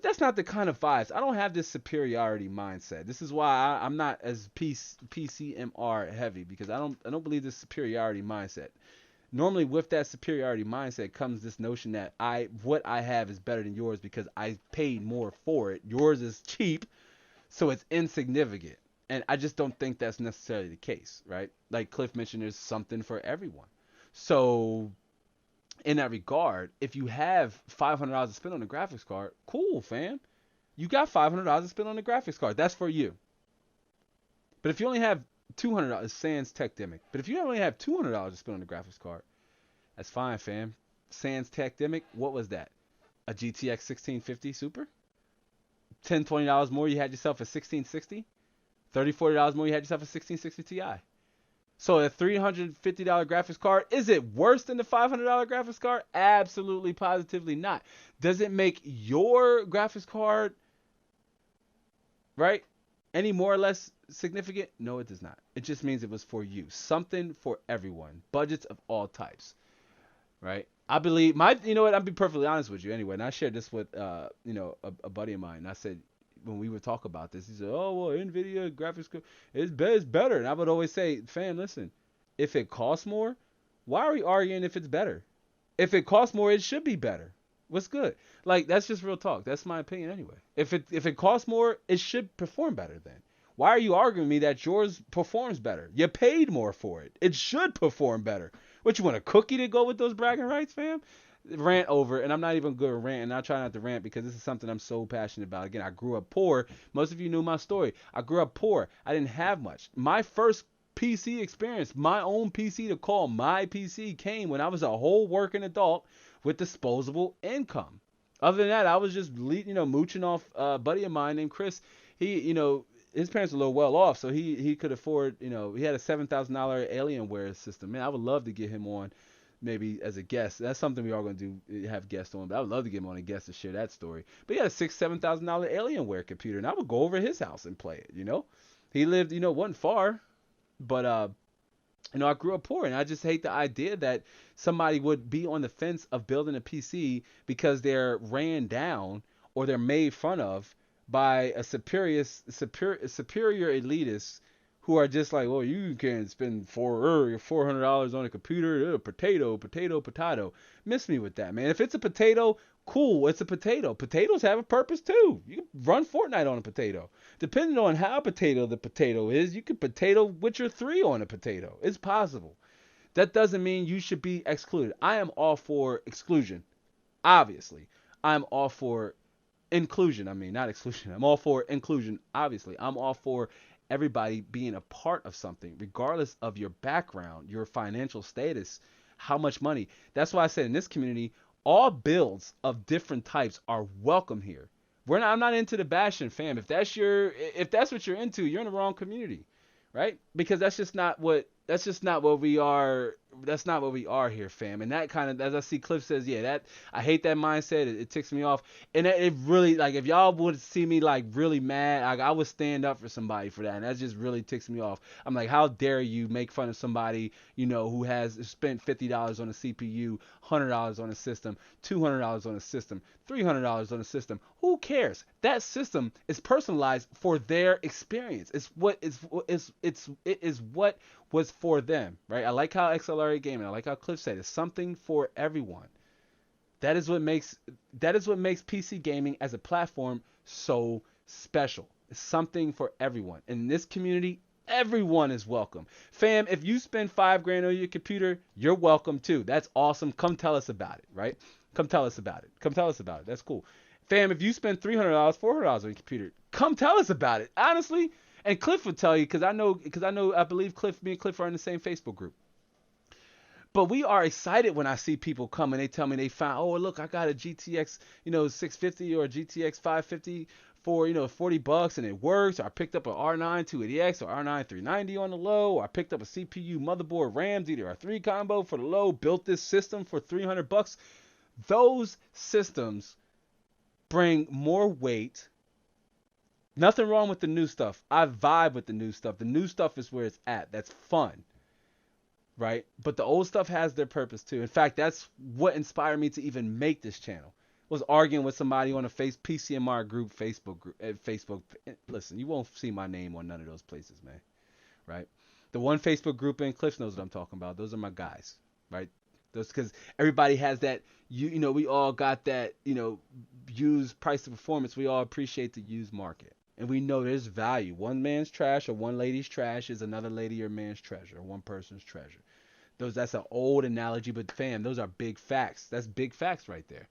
that's not the kind of vibes. I don't have this superiority mindset. This is why I'm not as PCMR heavy, because I don't believe this superiority mindset. Normally with that superiority mindset comes this notion that what I have is better than yours because I paid more for it. Yours is cheap, so it's insignificant. And I just don't think that's necessarily the case, right? Like Cliff mentioned, there's something for everyone. So in that regard, if you have $500 to spend on a graphics card, cool, fam. You got $500 to spend on a graphics card. That's for you. But if you only have $200, sans Techdemic. But if you only have $200 to spend on a graphics card, that's fine, fam. Sans Techdemic, what was that? A GTX 1650 Super? $10, $20 more, you had yourself a 1660? $30, $40 more, you had yourself a 1660 Ti. So a $350 graphics card, is it worse than the $500 graphics card? Absolutely, positively not. Does it make your graphics card, right, any more or less significant? No, it does not. It just means it was for you. Something for everyone. Budgets of all types, right? I believe you know what? I'll be perfectly honest with you anyway. And I shared this with, a buddy of mine. And I said, when we would talk about this, he said, "Oh well, NVIDIA graphics card it's better." And I would always say, "Fam, listen, if it costs more, why are we arguing if it's better? If it costs more, it should be better. What's good? Like that's just real talk. That's my opinion anyway. If it costs more, it should perform better. Then why are you arguing me that yours performs better? You paid more for it. It should perform better. What you want a cookie to go with those bragging rights, fam?" Rant over, and I'm not even good at ranting. I try not to rant because this is something I'm so passionate about. Again, I grew up poor. Most of you knew my story. I grew up poor. I didn't have much. My first PC experience, my own PC to call my PC, came when I was a whole working adult with disposable income. Other than that, I was just mooching off a buddy of mine named Chris. He, his parents were a little well off, so he could afford, he had a $7,000 Alienware system. Man, I would love to get him on maybe as a guest. That's something we are going to do, have guests on. But I would love to get him on a guest to share that story. But he had a $6,000-$7,000 Alienware computer, and I would go over his house and play it. He lived, wasn't far, but I grew up poor, and I just hate the idea that somebody would be on the fence of building a PC because they're ran down or they're made fun of by a superior elitist who are just like, well, you can't spend $400 on a computer. Potato. Miss me with that, man. If it's a potato, cool. It's a potato. Potatoes have a purpose too. You can run Fortnite on a potato. Depending on how potato the potato is, you could potato Witcher 3 on a potato. It's possible. That doesn't mean you should be excluded. I am all for exclusion. Obviously. I'm all for inclusion. I mean, not exclusion. I'm all for inclusion. Obviously. I'm all for everybody being a part of something, regardless of your background, your financial status, how much money. That's why I said in this community, all builds of different types are welcome here. I'm not into the bashing, fam. If that's what you're into, you're in the wrong community, right? Because that's just not what we are. That's not what we are here, fam. And that kind of, as I see Cliff says, yeah, that I hate that mindset. It ticks me off. And it really, like, if y'all would see me like really mad, I would stand up for somebody for that. And that just really ticks me off. I'm like, how dare you make fun of somebody, who has spent $50 on a CPU, $100 on a system, $200 on a system, $300 on a system. Who cares? That system is personalized for their experience. It is what was for them, right? I like how XLR Gaming, I like how Cliff said it's something for everyone. That is what makes PC gaming as a platform so special. It's something for everyone. In this community, everyone is welcome. Fam, if you spend $5,000 on your computer, you're welcome too. That's awesome. Come tell us about it, right? Come tell us about it. That's cool. Fam, if you spend $300, $400 on your computer, come tell us about it. Honestly, and Cliff would tell you, because I believe me and Cliff are in the same Facebook group. But we are excited when I see people come and they tell me they found, oh, look, I got a GTX, 650 or a GTX 550 for, $40 and it works. Or I picked up an R9 280X or R9 390 on the low. Or I picked up a CPU, motherboard, RAMs, either R3 combo for the low, built this system for $300. Those systems bring more weight. Nothing wrong with the new stuff. I vibe with the new stuff. The new stuff is where it's at. That's fun. Right? But the old stuff has their purpose too. In fact, that's what inspired me to even make this channel. Was arguing with somebody on a PCMR group, Facebook group, Facebook. Listen, you won't see my name on none of those places, man. Right? The one Facebook group in Cliff knows what I'm talking about. Those are my guys, right? Those because everybody has that. You know, we all got that. Used price to performance. We all appreciate the used market, and we know there's value. One man's trash or one lady's trash is another lady or man's treasure, or one person's treasure. That's an old analogy, but fam, those are big facts. That's big facts right there.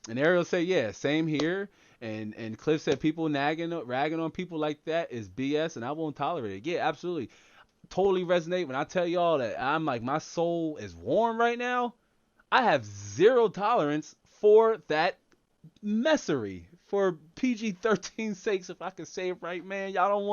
And Ariel said, yeah, same here. And Cliff said people ragging on people like that is BS, and I won't tolerate it. Yeah, absolutely, totally resonate. When I tell y'all that I'm like my soul is warm right now, I have zero tolerance for that messery. For PG-13 sakes, if I can say it right, man, y'all don't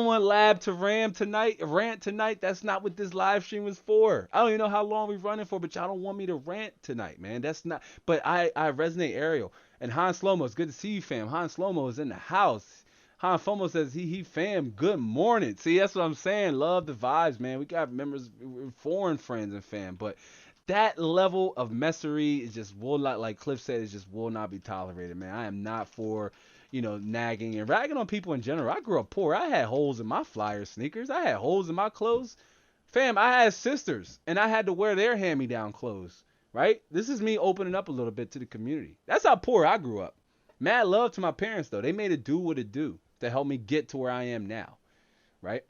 want Lab to rant tonight. That's not what this live stream was for. I don't even know how long we're running for, but y'all don't want me to rant tonight, man. That's not. But I resonate, Ariel and Han Slomo. It's good to see you, fam. Han Slomo is in the house. Han Slomo says he fam. Good morning. See, that's what I'm saying. Love the vibes, man. We got members, foreign friends and fam, but that level of messery is just will not, like Cliff said, it just will not be tolerated, man. I am not for, nagging and ragging on people in general. I grew up poor. I had holes in my flyer sneakers. I had holes in my clothes. Fam, I had sisters and I had to wear their hand-me-down clothes, right? This is me opening up a little bit to the community. That's how poor I grew up. Mad love to my parents, though. They made it do what it do to help me get to where I am now, right?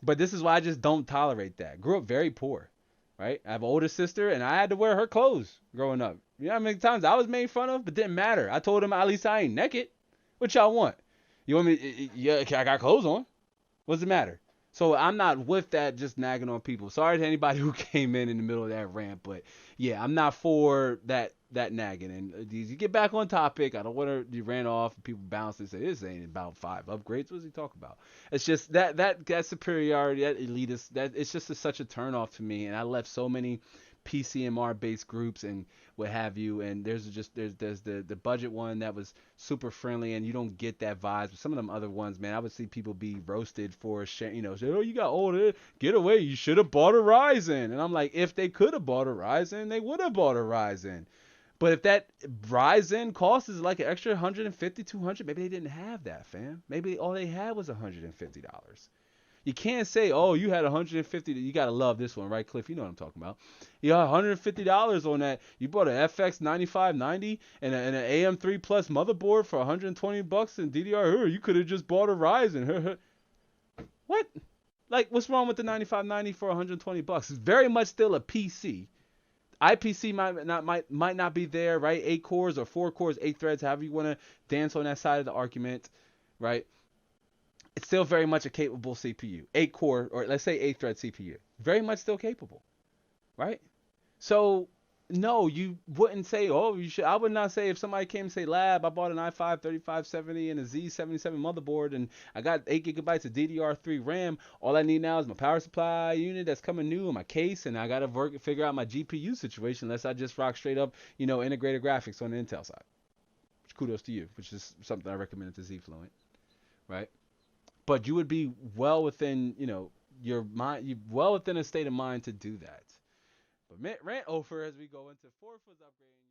But this is why I just don't tolerate that. Grew up very poor, right? I have an older sister, and I had to wear her clothes growing up. You know how many times I was made fun of, but didn't matter. I told them at least I ain't naked. What y'all want? You want me? Yeah, I got clothes on. What's the matter? So I'm not with that, just nagging on people. Sorry to anybody who came in the middle of that rant, but yeah, I'm not for that nagging. And you get back on topic. I don't want to. You ran off. And people bounce and say this ain't about 5 upgrades. What's he talking about? It's just that superiority, that elitist. That it's just such a turnoff to me. And I left so many PCMR based groups and what have you, and there's the budget one that was super friendly, and you don't get that vibes. But some of them other ones, man, I would see people be roasted for say, oh, you got older, get away, you should have bought a Ryzen. And I'm like, if they could have bought a Ryzen, they would have bought a Ryzen. But if that Ryzen cost is like an extra 150, 200, maybe they didn't have that, fam. Maybe all they had was $150. You can't say, oh, you had 150. You got to love this one, right, Cliff? You know what I'm talking about. You got $150 on that. You bought an FX 9590 and an AM3 Plus motherboard for $120 in DDR. You could have just bought a Ryzen. What? Like, what's wrong with the 9590 for $120? It's very much still a PC. IPC might not be there, right? 8 cores or 4 cores, 8 threads, however you want to dance on that side of the argument, right? It's still very much a capable CPU. 8 core, or let's say 8 thread CPU. Very much still capable, right? So, no, you wouldn't say, oh, you should. I would not say if somebody came and say, Lab, I bought an i5 3570 and a Z77 motherboard, and I got 8 gigabytes of DDR3 RAM. All I need now is my power supply unit that's coming new and my case, and I got to figure out my GPU situation unless I just rock straight up, integrated graphics on the Intel side. Which kudos to you, which is something I recommended to Z Fluent, right? But you would be well within, your mind, you well within a state of mind to do that. But rant over as we go into 4 was upgrading.